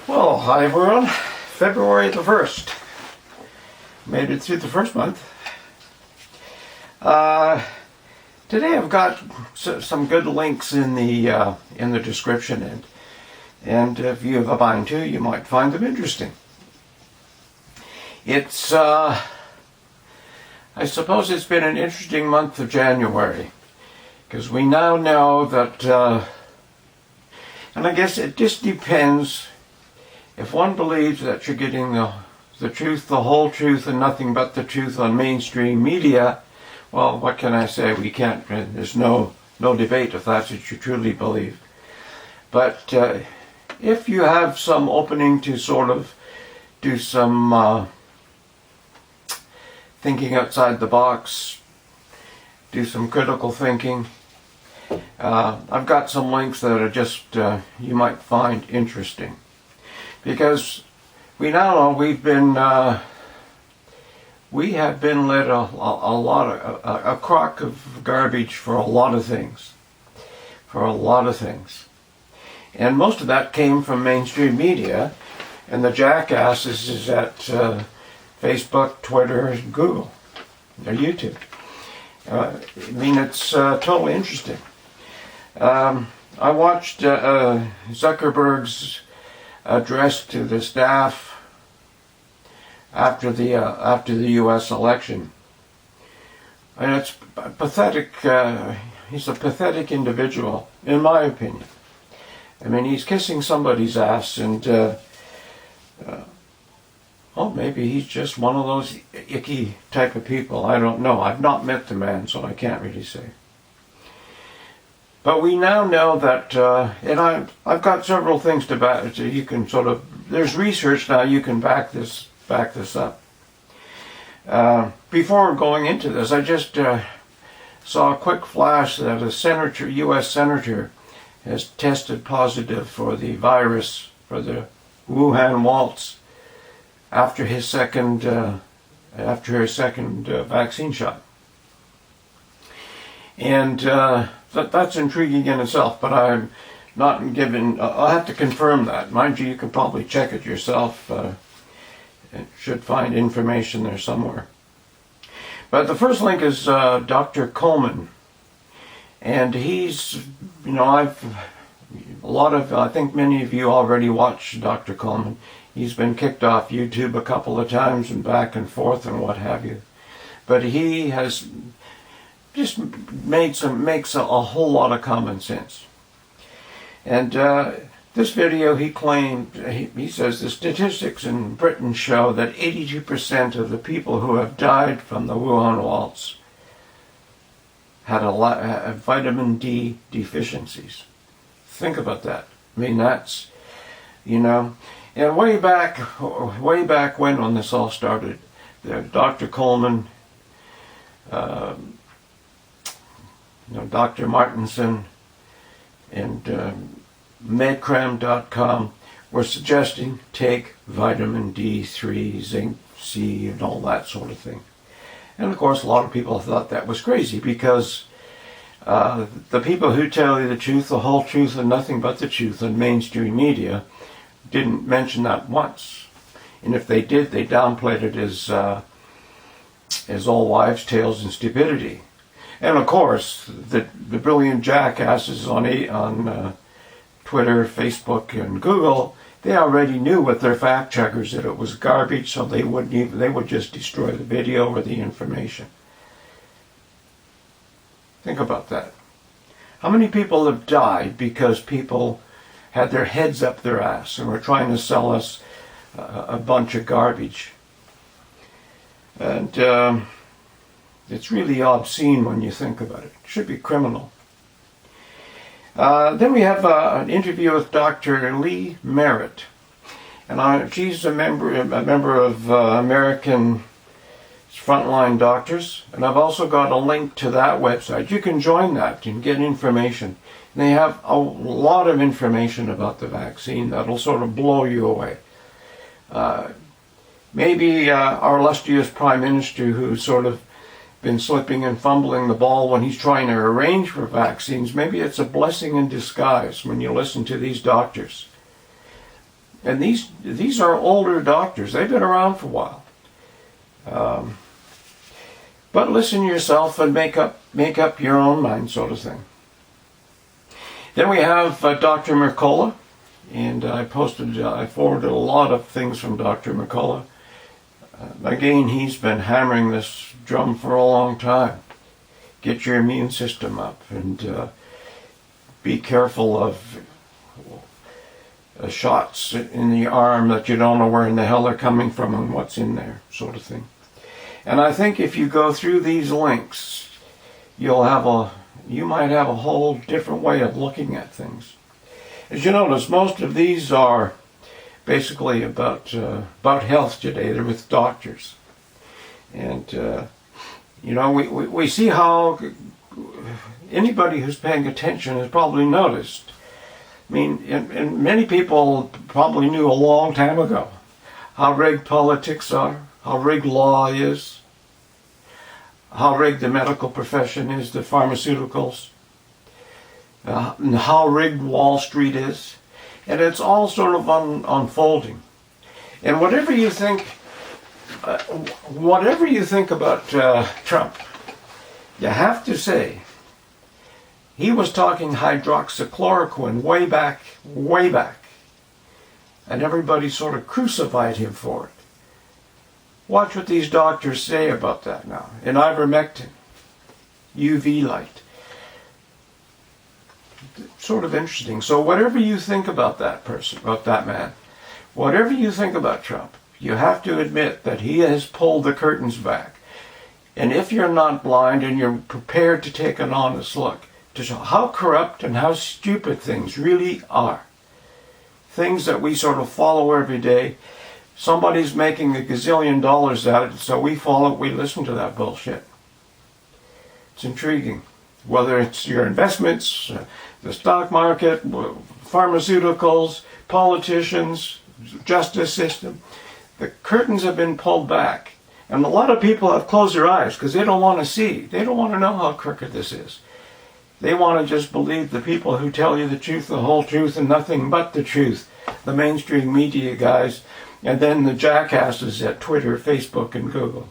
Well, hi everyone. February the 1st. Made it through the first month. Today I've got some good links in the description, and if you have a mind to, you might find them interesting. It's I suppose it's been an interesting month of January, because we now know that, and I guess it just depends. If one believes that you're getting the truth, the whole truth, and nothing but the truth on mainstream media, well, what can I say? We can't. There's no debate if that's what you truly believe. But if you have some opening to sort of do some thinking outside the box, do some critical thinking, I've got some links that are just you might find interesting. Because we now know we have been led a crock of garbage for a lot of things. And most of that came from mainstream media, and the jackasses is at Facebook, Twitter, and Google, or YouTube. It's totally interesting. I watched Zuckerberg's address to the staff after the U.S. election, and it's pathetic. He's a pathetic individual, in my opinion. I mean, he's kissing somebody's ass, and maybe he's just one of those icky type of people. I don't know. I've not met the man, so I can't really say. But we now know that, and I've got several things to back. You can sort of, there's research now. You can back this up. Before going into this, I just saw a quick flash that a U.S. senator, has tested positive for the virus, for the Wuhan waltz, after his second vaccine shot, and that's intriguing in itself, but I'm not given. I'll have to confirm that. Mind you, you can probably check it yourself. It should find information there somewhere. But the first link is Dr. Coleman, and he's, I think many of you already watched Dr. Coleman. He's been kicked off YouTube a couple of times and back and forth and what have you, but he has just makes a whole lot of common sense. And this video, he claimed, he says the statistics in Britain show that 82% of the people who have died from the Wuhan waltz had vitamin D deficiencies. Think about that. I mean, that's, and way back when this all started, Dr. Coleman, Dr. Martinson, and medcram.com were suggesting take vitamin D3, zinc, C, and all that sort of thing. And of course, a lot of people thought that was crazy, because the people who tell you the truth, the whole truth, and nothing but the truth in mainstream media didn't mention that once. And if they did, they downplayed it as all wives' tales and stupidity. And of course, the brilliant jackasses on Twitter, Facebook, and Google, they already knew with their fact checkers that it was garbage, so they would just destroy the video or the information. Think about that. How many people have died because people had their heads up their ass and were trying to sell us a bunch of garbage? And it's really obscene when you think about it. It should be criminal. Then we have an interview with Dr. Lee Merritt, and she's a member of American Frontline Doctors, and I've also got a link to that website. You can join that and get information. And they have a lot of information about the vaccine that'll sort of blow you away. Maybe our illustrious Prime Minister, who's sort of been slipping and fumbling the ball when he's trying to arrange for vaccines, maybe it's a blessing in disguise when you listen to these doctors. And these are older doctors. They've been around for a while. But listen to yourself and make up your own mind, sort of thing. Then we have Dr. Mercola, and I forwarded a lot of things from Dr. Mercola. Again, he's been hammering this drum for a long time. Get your immune system up, and be careful of shots in the arm that you don't know where in the hell they're coming from and what's in there, sort of thing. And I think if you go through these links, you might have a whole different way of looking at things. As you notice, most of these are basically about health today. They're with doctors. And, we see how anybody who's paying attention has probably noticed. I mean, and many people probably knew a long time ago how rigged politics are, how rigged law is, how rigged the medical profession is, the pharmaceuticals, and how rigged Wall Street is. And it's all sort of unfolding. And whatever you think about Trump, you have to say, he was talking hydroxychloroquine way back, and everybody sort of crucified him for it. Watch what these doctors say about that now. And ivermectin, UV light. Sort of interesting. So whatever you think about that person, about that man, whatever you think about Trump, you have to admit that he has pulled the curtains back. And if you're not blind and you're prepared to take an honest look to show how corrupt and how stupid things really are, things that we sort of follow every day, somebody's making $1 gazillion out of it, so we follow it, we listen to that bullshit. It's intriguing. Whether it's your investments, the stock market, pharmaceuticals, politicians, justice system, the curtains have been pulled back. And a lot of people have closed their eyes because they don't want to see. They don't want to know how crooked this is. They want to just believe the people who tell you the truth, the whole truth, and nothing but the truth. The mainstream media guys, and then the jackasses at Twitter, Facebook, and Google.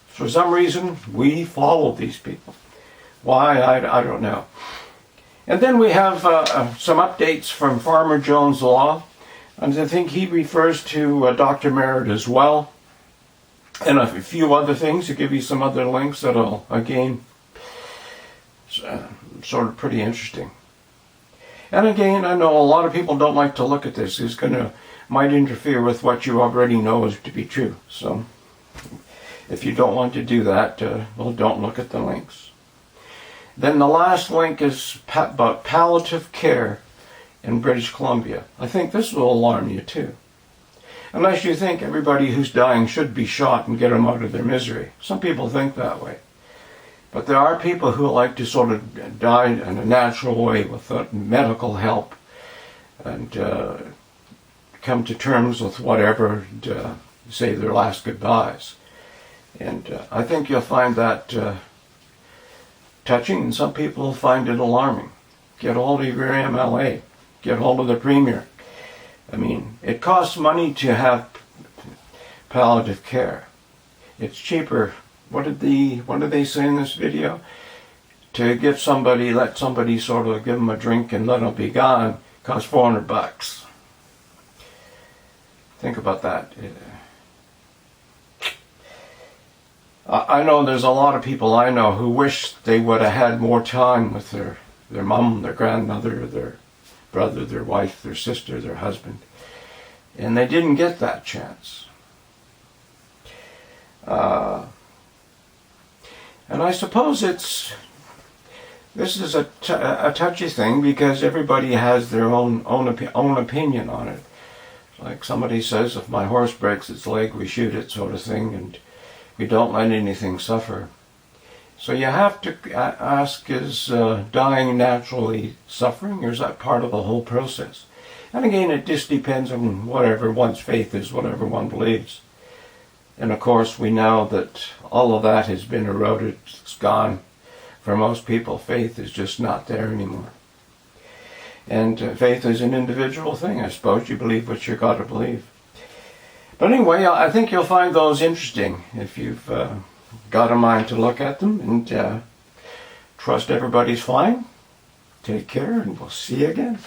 For some reason, we follow these people. Why, I don't know. And then we have some updates from Farmer Jones Law. And I think he refers to Dr. Merritt as well. And a few other things, to give you some other links that'll, again, sort of pretty interesting. And again, I know a lot of people don't like to look at this. It's might interfere with what you already know is to be true. So, if you don't want to do that, well, don't look at the links. Then the last link is about palliative care in British Columbia. I think this will alarm you too. Unless you think everybody who's dying should be shot and get them out of their misery. Some people think that way. But there are people who like to sort of die in a natural way without medical help and come to terms with whatever and say their last goodbyes. And I think you'll find that touching, and some people will find it alarming. Get hold of your MLA. Get hold of the Premier. I mean, it costs money to have palliative care. It's cheaper. What did they say in this video? To let somebody sort of give them a drink and let them be gone, costs $400. Think about that. I know there's a lot of people I know who wish they would have had more time with their mom, their grandmother, their brother, their wife, their sister, their husband. And they didn't get that chance. And I suppose this is a touchy thing because everybody has their own opinion on it. Like somebody says, if my horse breaks its leg, we shoot it, sort of thing, and we don't let anything suffer. So you have to ask, is dying naturally suffering, or is that part of the whole process? And again, it just depends on whatever one's faith is, whatever one believes. And of course, we know that all of that has been eroded, it's gone. For most people, faith is just not there anymore. And faith is an individual thing, I suppose. You believe what you've got to believe. But anyway, I think you'll find those interesting if you've got a mind to look at them. And trust everybody's fine. Take care, and we'll see you again.